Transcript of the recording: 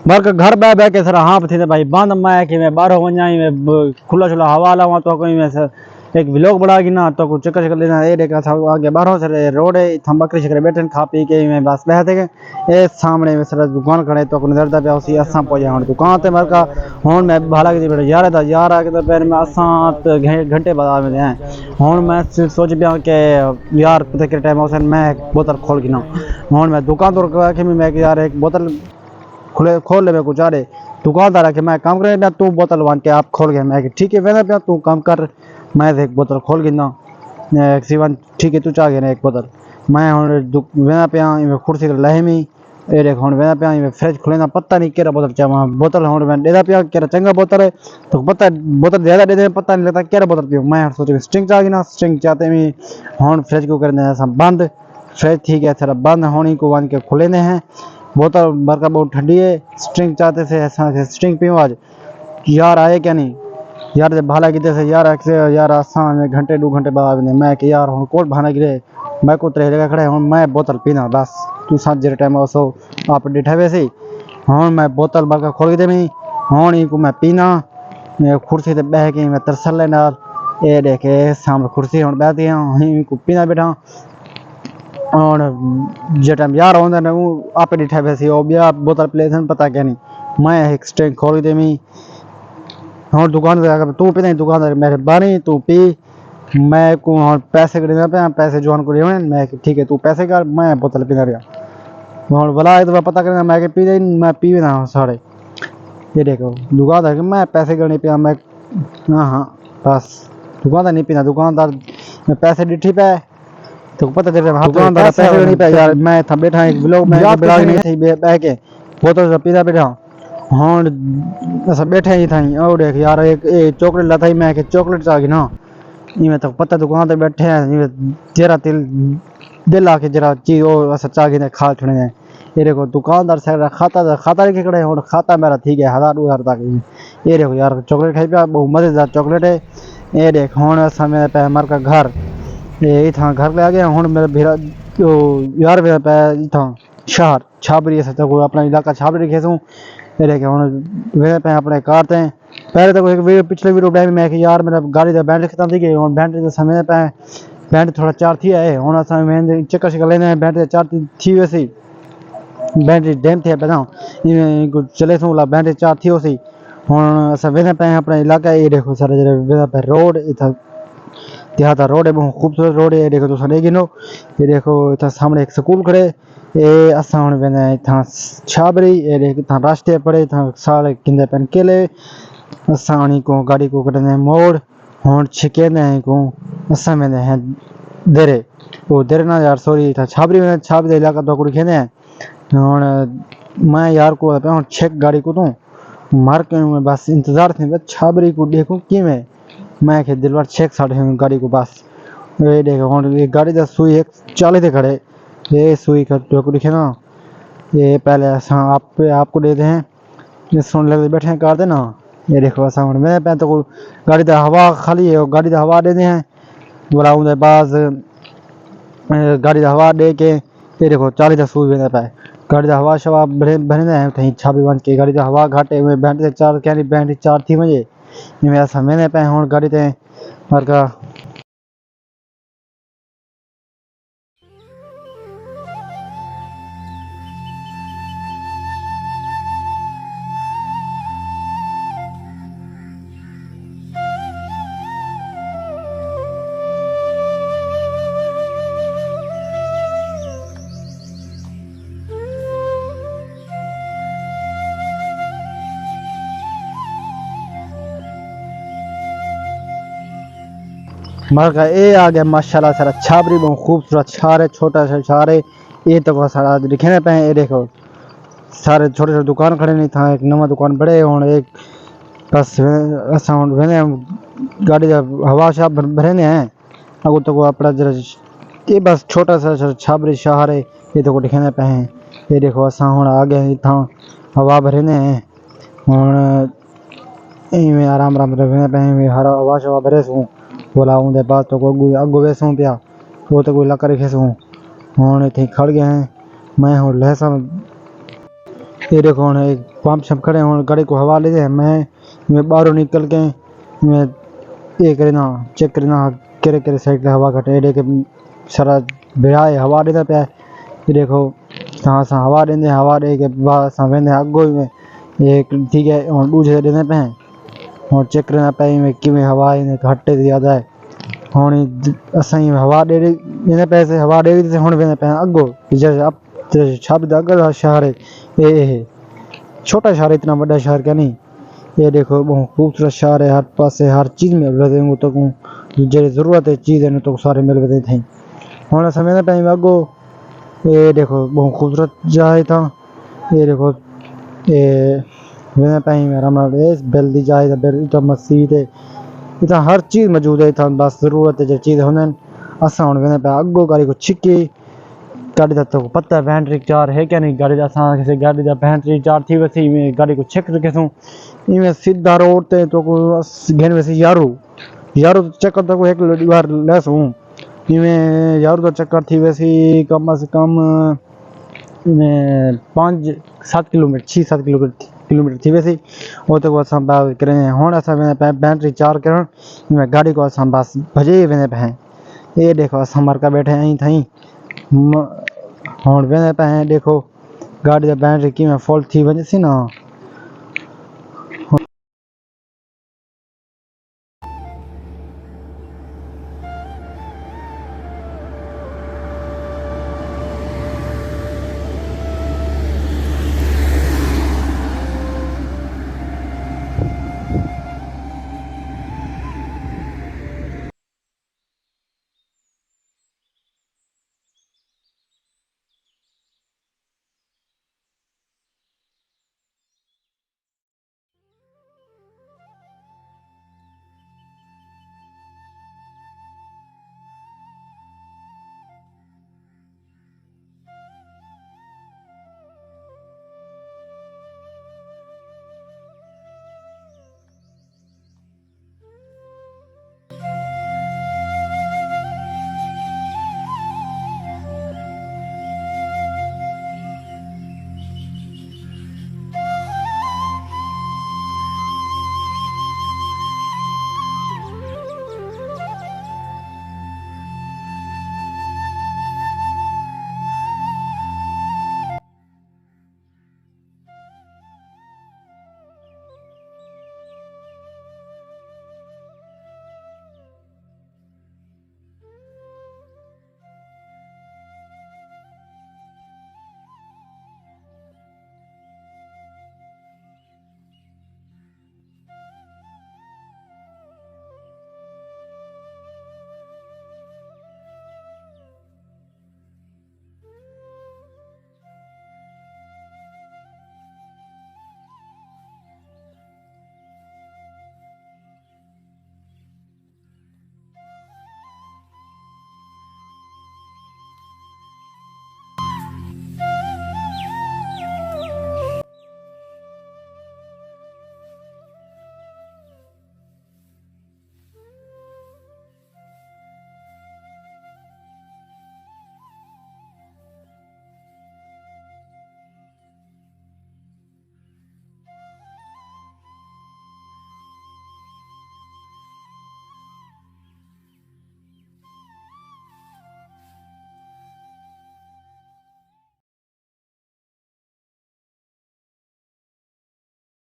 बल्कि घर बह बह के सर हाँ थे भाई बंद मैं कि मैं बाहर वञा मैं खुला छुला हवा लावा तो कोई मैं सर एक व्लॉग बना कि ना तो कुछ चक्कर लेना ए देखा था आगे बाहरों सर रोड है थम बकरी शकरे बैठे खा पी के मैं बस बहते गए ए सामने में सर दुकान खड़े तो नजर दा पे उसी असा पहुंचे हुन दुकान ते मर का हुन मैं भाला के बैठा यार दा यार आ के पैर में असा घंटे बाद में हैं हुन मैं सोच पिया के यार पता के टाइम उस मैं बोतल खोल के ना हुन मैं दुकान तो के मैं यार एक बोतल खुले खोल ले मैं कुछ आ रहे दुकानदार के मैं काम करे तू बोतल वन के आप खोल गया मैं ठीक है वेना पे तू काम कर मैं एक बोतल खोल गिना सीवन ठीक है तू चाह गया एक बोतल मैं हुन वेना पे मैं कुर्सी के लहमी ए देख हुन वेना पे मैं फ्रिज खुलेना पता नहीं केरा बोतल चावा बोतल हुन मैं देदा पे केरा चंगा बोतल है तो पता बोतल ज्यादा दे दे पता नहीं लगता केरा बोतल पियो मैं सोच स्ट्रिंग चाह गिना स्ट्रिंग चाहते में हुन फ्रिज को करने सब बंद फ्रिज ठीक है थोड़ा बंद होने को वन के खुले ने हैं बोतल बरका बहुत ठंडी है स्ट्रिंग चाहते थे ऐसा स्ट्रिंग पियो आज यार आए क्या नहीं यार जब भाला गिरे से यार आसान में घंटे 2 घंटे बाद ने मैं कि यार हूँ कोट भाना गिरे मैं को तेरे जगह खड़े हूँ मैं बोतल पीना बस तू साथ जरे टाइम सो आप डिठे वैसे हूँ मैं बोतल बरका खोल दे मैं हूँ को मैं पीना मैं कुर्सी ते बह के मैं तरसल लेना ये देखे सामने कुर्सी हूँ बैठी हूँ को पीना बैठा और जो टाइम यार होंगे ना वो आप डिठा वैसे हो बिया बोतल प्ले पता क्या नहीं मैं एक स्ट्रिंग खोल दे मैं और दुकान पे आकर तू पी नहीं दुकानदार मेरे बानी तू पी मैं को और पैसे गिरना पे पैसे जोन को देवन मैं ठीक है तू पैसे कर मैं बोतल पीना रहा और भला है तो पता करना मैं के पी नहीं मैं पी ना सारे ये देखो दुकानदार के मैं पैसे गिरने पे मैं हां बस दुकानदार नहीं पीना दुकानदार मैं पैसे डिठी पे तो पता तेरे दुकानदार पैसे गिरने पे यार मैं था बैठा एक ब्लॉग में बड़ा नहीं थी बैठ के बोतल पीना बैठा हाँ अस बैठे ही था और देख यार एक चॉकलेट लाता ही मैं चॉकलेट चाह ना इवें तो पता दुकान पे बैठे हैं जरा दिल आके जरा चीज और चाह के खा छुड़े हैं ये देखो दुकानदार से खाता लेके खड़े और खाता मेरा ठीक है 1000 तक ये देखो यार चॉकलेट खाई पे बहुत मजेदार चॉकलेट है ये देख हूँ समय पे हमारे का घर ये था घर पे आ गया हूँ मेरा भेरा तो यार मेरा पे था शहर छाबरी ऐसा कोई अपना इलाका छाबरी खेसूँ ये देखे हूँ वे पे अपने कारते हैं पहले तो एक वीडियो पिछले वीडियो टाइम में कि यार मेरा गाड़ी का बैटरी खत्म थी गई और बैटरी के समय पे बैटरी थोड़ा चार्ज थी है और समय में चक्कर शक्कर लेने बैटरी चार्ज थी वैसे बैटरी डैम थे बताओ ये चले सो ला बैटरी चार्ज थी वैसे हुन अस वेने पे अपने इलाका ये देखो सर वेने पे रोड इथा देहाता रोड है बहुत खूबसूरत रोड है ये देखो तो गिनो ये देखो इथा सामने एक स्कूल खड़े ये असा हुन वेने इथा छाबरी ये देख इथा रास्ते पड़े इथा सारे किंदे पेन केले असानी को गाड़ी को कटने मोड़ हुन छिकेने को असा में है देरे वो देरे ना यार सॉरी था छाबरी में छाबरी इलाका तो कुछ खेने हुन मैं यार को पे चेक गाड़ी को तो मार के मैं बस इंतजार थे बस छाबरी को देखूं कि मैं के दिलवार चेक साढ़े गाड़ी को बस ये देखो हुन ये गाड़ी दा सुई एक 40 थे खड़े ये सुई का तो दिखे ना ये पहले ऐसा आपको दे दे हैं ये सुन लगे बैठे कर देना ये देखो ऐसा मैं पे तो गाड़ी दा हवा खाली है गाड़ी दा हवा दे दे हैं बुलाऊं दे पास गाड़ी दा हवा दे के ये देखो 40 दा सुई में पे गाड़ी दा हवा शवा भरने हैं कहीं छाबी बन के गाड़ी दा हवा घाटे में बैटरी चार्ज क्या बैटरी चार्ज थी मुझे ये ऐसा मैंने पे हुन गाड़ी ते मार का मरका ये आ गया माशाल्लाह सारा छाबरी बहुत खूबसूरत छार है छोटा सा छार है ये तो सारा दिखने पे ये देखो सारे छोटे छोटे दुकान खड़े नहीं था एक नवा दुकान बड़े हुन एक बस असा हुन वेने गाड़ी दा हवा शा भरने हैं अगो तो अपना जरा ये बस छोटा सा छाबरी शहर है ये तो दिखने पे हैं ये देखो असा हुन आ गए था हवा भरने हैं हुन इवें आराम आराम रहने पे हर हवा शवा भरे सू बोला उनके पास तो कोई अगो वैसू पिया वो तो कोई लकर खेसू हुन इतने खड़ गए हैं मैं हूँ लहसन ये देखो हुण पंप शंप खड़े हुण गाड़ी को हवा ले मैं बाहरों निकल के मैं ये करना चेक करना केरे केरे साइड हवा घटे ये देख सारा बेड़ा हवा देता पे ये देखो सा हवा देंदे हवा दे के बाद सा वेंदे अगो में एक ठीक है हुण दूजे देने पे हुण चेक करना पे में किवें हवा इन घटे ज्यादा है हुण असां हवा दे देने पैसे हवा दे दी हुण वेंदे पे अगो जैसे अब शब्द अगर शहर है ये छोटा शहर इतना बड़ा शहर क्या नहीं ये देखो बहुत खूबसूरत शहर है हर पासे हर चीज़ मिल रहे तो जो ज़रूरत है चीज़ है तो सारे मिल रहे थे होना समय टाइम अगो ये देखो बहुत खूबसूरत जगह था ये देखो ये मेरा टाइम रामा बेल दी जाए बेल तो मस्जिद है इतना हर चीज़ मौजूद है इतना बस ज़रूरत है जो चीज़ होने असा हुण वेंदे पे अगो गाड़ी को छिकी गाड़ी का तो पता है बैटरी चार है क्या नहीं गाड़ी का किसी गाड़ी का बैटरी चार थी वैसे में गाड़ी को चेक रखे इवें सीधा रोड ते तो को घेन वैसे यारो चक्कर तो एक बार लेस हूँ इवें यारो तो चक्कर थी वैसे कम से कम इवें 5-7 किलोमीटर 6-7 किलोमीटर थी वैसे वो तो अस बात करें हुण अस बैटरी चार कर गाड़ी को अस बस भजे वेंदे पे ये देखो अस मरका बैठे आई थी हुण वेंदे पे देखो गाड़ी का बैटरी की फॉल्ट थी वजह से ना